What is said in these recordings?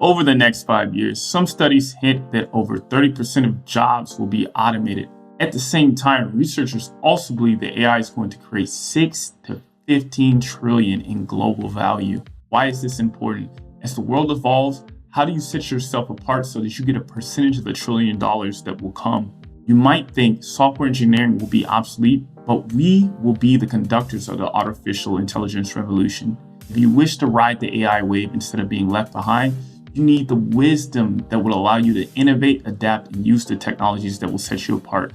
Over the next 5 years, some studies hint that over 30% of jobs will be automated. At the same time, researchers also believe that AI is going to create 6 to 15 trillion in global value. Why is this important? As the world evolves, how do you set yourself apart so that you get a percentage of the $1 trillion that will come? You might think software engineering will be obsolete, but we will be the conductors of the artificial intelligence revolution. If you wish to ride the AI wave instead of being left behind, you need the wisdom that will allow you to innovate, adapt, and use the technologies that will set you apart.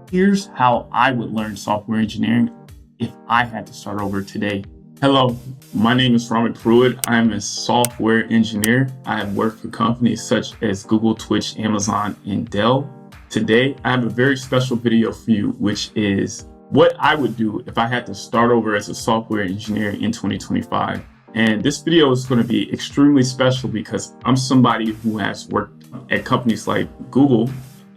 Here's how I would learn software engineering if I had to start over today. Hello, my name is Robert Pruitt. I'm a software engineer. I have worked for companies such as Google, Twitch, Amazon, and Dell. Today, I have a very special video for you, which is what I would do if I had to start over as a software engineer in 2025. And this video is going to be extremely special because I'm somebody who has worked at companies like Google,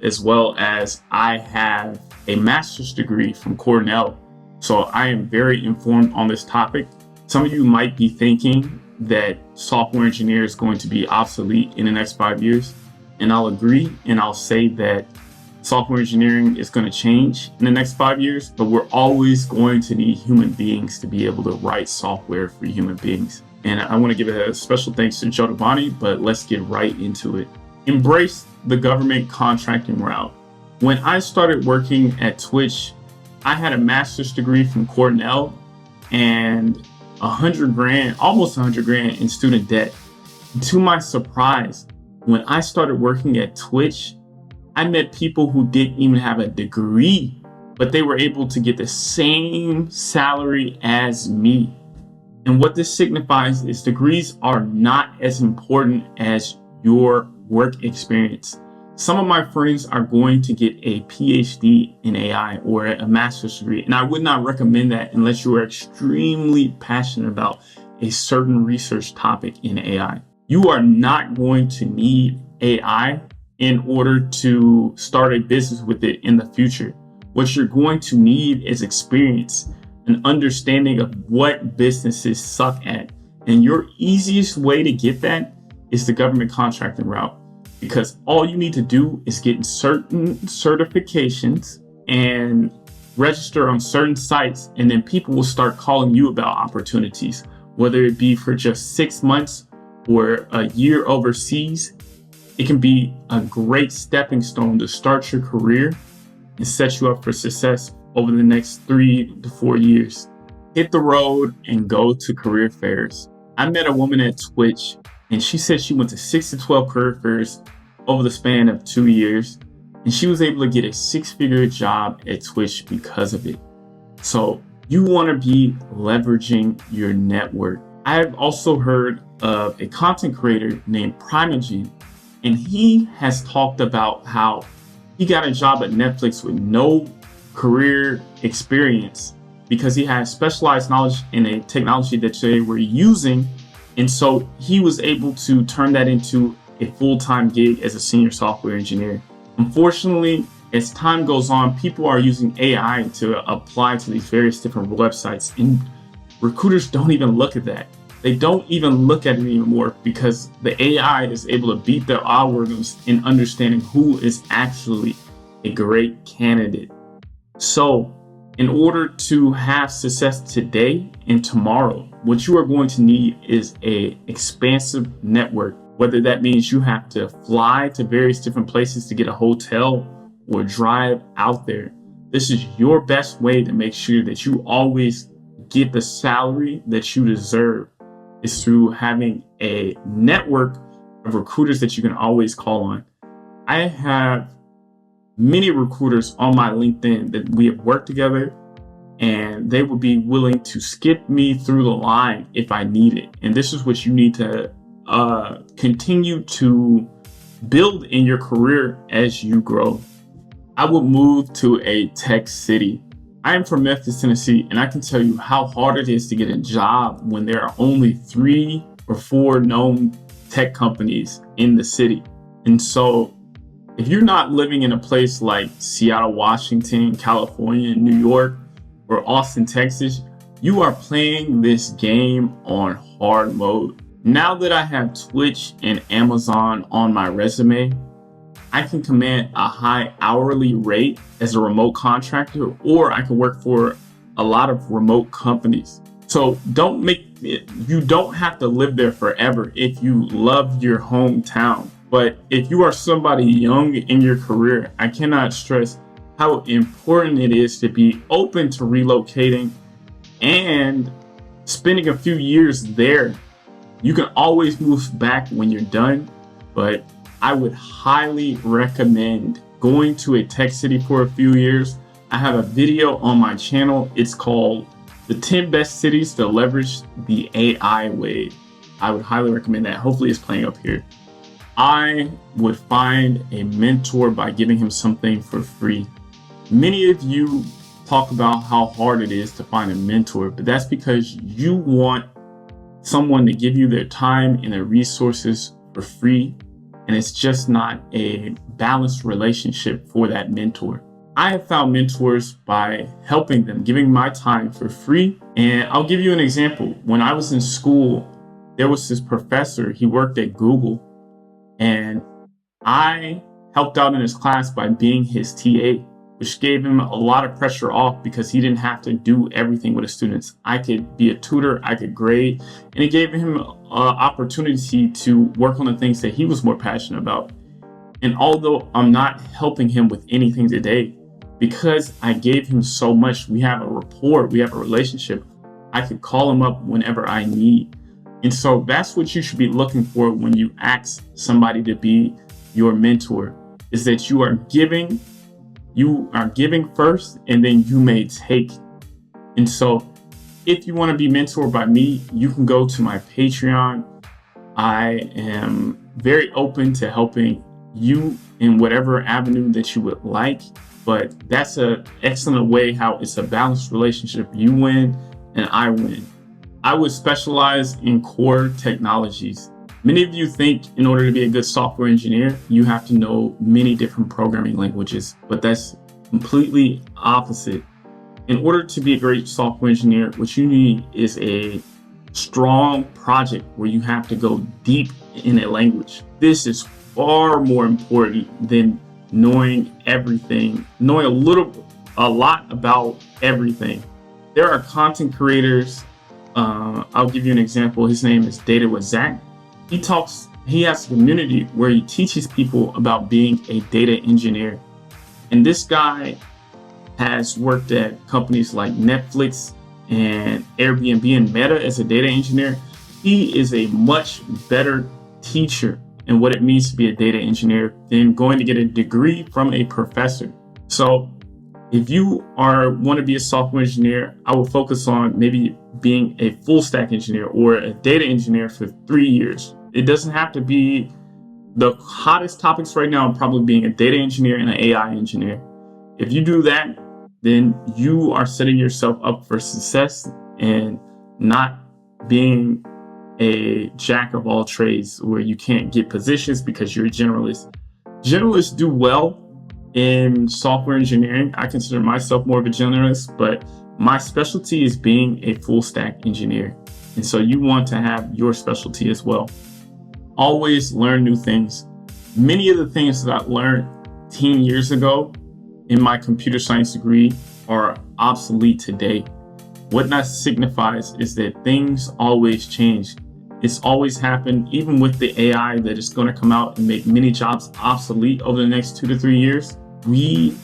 as well as I have a master's degree from Cornell. So I am very informed on this topic. Some of you might be thinking that software engineer is going to be obsolete in the next 5 years. And I'll agree, and I'll say that software engineering is going to change in the next 5 years, but we're always going to need human beings to be able to write software for human beings. And I want to give a special thanks to Joe Devani, but let's get right into it. Embrace the government contracting route. When I started working at Twitch, I had a master's degree from Cornell and almost 100 grand in student debt. To my surprise, when I started working at Twitch, I met people who didn't even have a degree, but they were able to get the same salary as me. And what this signifies is degrees are not as important as your work experience. Some of my friends are going to get a PhD in AI or a master's degree, and I would not recommend that unless you are extremely passionate about a certain research topic in AI. You are not going to need AI in order to start a business with it in the future. What you're going to need is experience, an understanding of what businesses suck at. And your easiest way to get that is the government contracting route, because all you need to do is get certain certifications and register on certain sites, and then people will start calling you about opportunities, whether it be for just 6 months or a year overseas. It can be a great stepping stone to start your career and set you up for success over the next 3 to 4 years. Hit the road and go to career fairs. I met a woman at Twitch, and she said she went to 6 to 12 career fairs over the span of 2 years, and she was able to get a 6-figure job at Twitch because of it. So you want to be leveraging your network. I've also heard of a content creator named Primogen, and he has talked about how he got a job at Netflix with no career experience because he had specialized knowledge in a technology that they were using. And so he was able to turn that into a full-time gig as a senior software engineer. Unfortunately, as time goes on, people are using AI to apply to these various different websites, and recruiters don't even look at that. They don't even look at it anymore because the AI is able to beat their algorithms in understanding who is actually a great candidate. So in order to have success today and tomorrow, what you are going to need is an expansive network, whether that means you have to fly to various different places to get a hotel or drive out there. This is your best way to make sure that you always get the salary that you deserve, is through having a network of recruiters that you can always call on. I have many recruiters on my LinkedIn that we have worked together, and they would be willing to skip me through the line if I need it. And this is what you need to continue to build in your career as you grow. I would move to a tech city. I am from Memphis, Tennessee, and I can tell you how hard it is to get a job when there are only 3 or 4 known tech companies in the city. And so if you're not living in a place like Seattle, Washington, California, New York, or Austin, Texas, you are playing this game on hard mode. Now that I have Twitch and Amazon on my resume, I can command a high hourly rate as a remote contractor, or I can work for a lot of remote companies. So you don't have to live there forever if you love your hometown. But if you are somebody young in your career, I cannot stress how important it is to be open to relocating and spending a few years there. You can always move back when you're done, but I would highly recommend going to a tech city for a few years. I have a video on my channel. It's called The 10 Best Cities to Leverage the AI Wave. I would highly recommend that. Hopefully it's playing up here. I would find a mentor by giving him something for free. Many of you talk about how hard it is to find a mentor, but that's because you want someone to give you their time and their resources for free, and it's just not a balanced relationship for that mentor. I have found mentors by helping them, giving my time for free. And I'll give you an example. When I was in school, there was this professor, he worked at Google, and I helped out in his class by being his TA, which gave him a lot of pressure off because he didn't have to do everything with the students. I could be a tutor, I could grade, and it gave him an opportunity to work on the things that he was more passionate about. And although I'm not helping him with anything today, because I gave him so much, we have a rapport, we have a relationship. I could call him up whenever I need. And so that's what you should be looking for when you ask somebody to be your mentor, is that you are giving first, and then you may take. And so if you want to be mentored by me, you can go to my Patreon. I am very open to helping you in whatever avenue that you would like, but that's an excellent way how it's a balanced relationship. You win and I win. I would specialize in core technologies. Many of you think in order to be a good software engineer, you have to know many different programming languages, but that's completely opposite. In order to be a great software engineer, what you need is a strong project where you have to go deep in a language. This is far more important than knowing everything, knowing a lot about everything. There are content creators. I'll give you an example. His name is Data with Zach. He has a community where he teaches people about being a data engineer. And this guy has worked at companies like Netflix and Airbnb and Meta as a data engineer. He is a much better teacher in what it means to be a data engineer than going to get a degree from a professor. So if you want to be a software engineer, I will focus on maybe being a full stack engineer or a data engineer for 3 years. It doesn't have to be the hottest topics right now, probably being a data engineer and an AI engineer. If you do that, then you are setting yourself up for success and not being a jack of all trades where you can't get positions because you're a generalist. Generalists do well in software engineering. I consider myself more of a generalist, but my specialty is being a full stack engineer. And so you want to have your specialty as well. Always learn new things. Many of the things that I learned 10 years ago in my computer science degree are obsolete today. What that signifies is that things always change. It's always happened, even with the AI that is going to come out and make many jobs obsolete over the next 2 to 3 years. We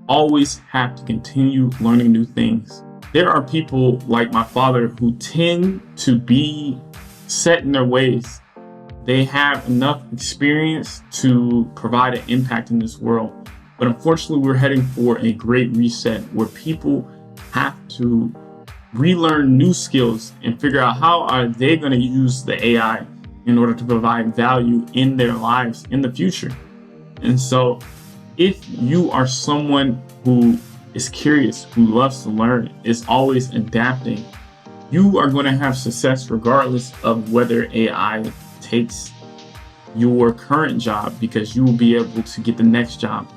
always have to continue learning new things. There are people like my father who tend to be set in their ways. They have enough experience to provide an impact in this world. But unfortunately, we're heading for a great reset where people have to relearn new skills and figure out how are they going to use the AI in order to provide value in their lives in the future. And so if you are someone who is curious, who loves to learn, is always adapting, you are going to have success regardless of whether AI takes your current job, because you will be able to get the next job.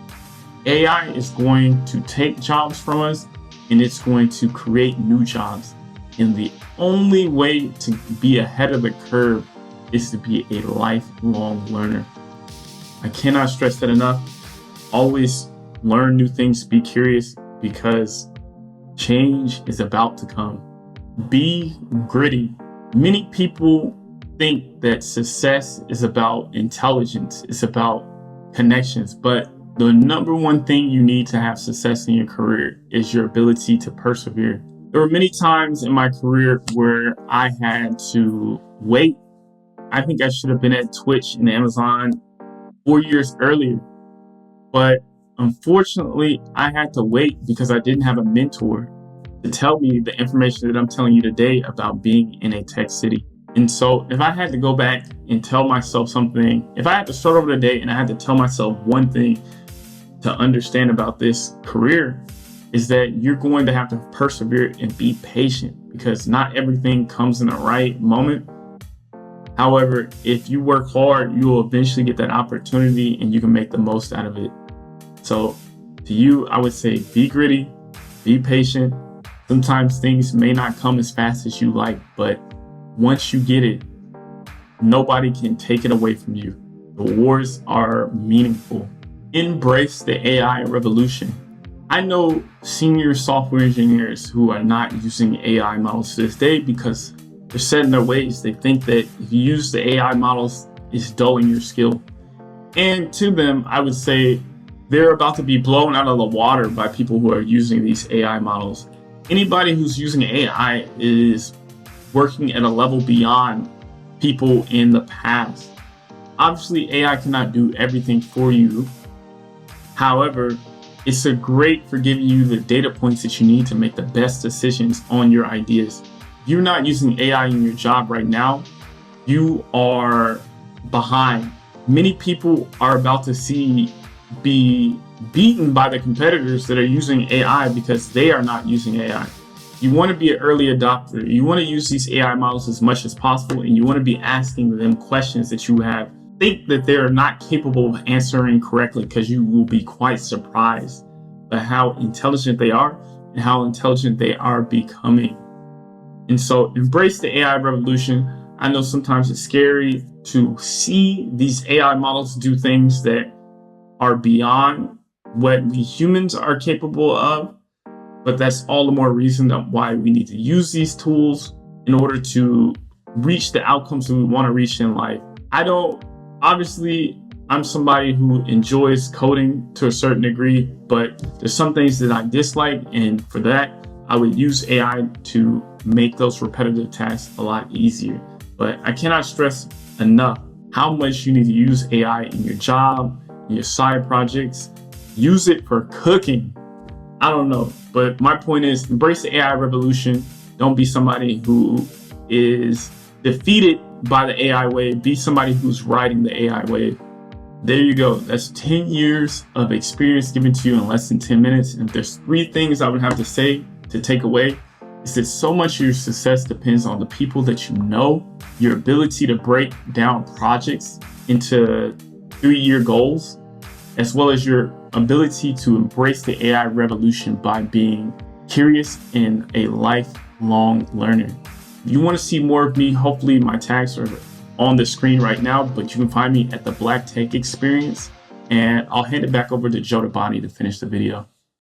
AI is going to take jobs from us and it's going to create new jobs. And the only way to be ahead of the curve is to be a lifelong learner. I cannot stress that enough. Always learn new things, be curious, because change is about to come. Be gritty. Many people think that success is about intelligence, it's about connections, but the number one thing you need to have success in your career is your ability to persevere. There were many times in my career where I had to wait. I think I should have been at Twitch and Amazon 4 years earlier, but unfortunately, I had to wait because I didn't have a mentor to tell me the information that I'm telling you today about being in a tech city. And so if I had to go back and tell myself something, if I had to start over today and I had to tell myself one thing to understand about this career, is that you're going to have to persevere and be patient, because not everything comes in the right moment. However, if you work hard, you will eventually get that opportunity and you can make the most out of it. So to you, I would say be gritty, be patient. Sometimes things may not come as fast as you like, but once you get it, nobody can take it away from you. The rewards are meaningful. Embrace the AI revolution. I know senior software engineers who are not using AI models to this day because they're set in their ways. They think that if you use the AI models, it's dulling your skill. And to them, I would say they're about to be blown out of the water by people who are using these AI models. Anybody who's using AI is working at a level beyond people in the past. Obviously, AI cannot do everything for you. However, it's a great for giving you the data points that you need to make the best decisions on your ideas. If you're not using AI in your job right now, you are behind. Many people are about to be beaten by the competitors that are using AI because they are not using AI. You want to be an early adopter. You want to use these AI models as much as possible, and you want to be asking them questions that you think that they're not capable of answering correctly, because you will be quite surprised by how intelligent they are and how intelligent they are becoming. And so embrace the AI revolution. I know sometimes it's scary to see these AI models do things that are beyond what we humans are capable of, but that's all the more reason why we need to use these tools in order to reach the outcomes that we want to reach in life. Obviously, I'm somebody who enjoys coding to a certain degree, but there's some things that I dislike, and for that, I would use AI to make those repetitive tasks a lot easier. But I cannot stress enough how much you need to use AI in your job, in your side projects. Use it for cooking. I don't know, but my point is embrace the AI revolution. Don't be somebody who is defeated by the AI wave. Be somebody who's riding the AI wave. There you go. That's 10 years of experience given to you in less than 10 minutes. And if there's 3 things I would have to say to take away, is that so much of your success depends on the people that you know, your ability to break down projects into 3-year goals, as well as your ability to embrace the AI revolution by being curious and a lifelong learner. If you want to see more of me, hopefully my tags are on the screen right now, but you can find me at the Black Tech Experience, and I'll hand it back over to Joe Dabani to finish the video.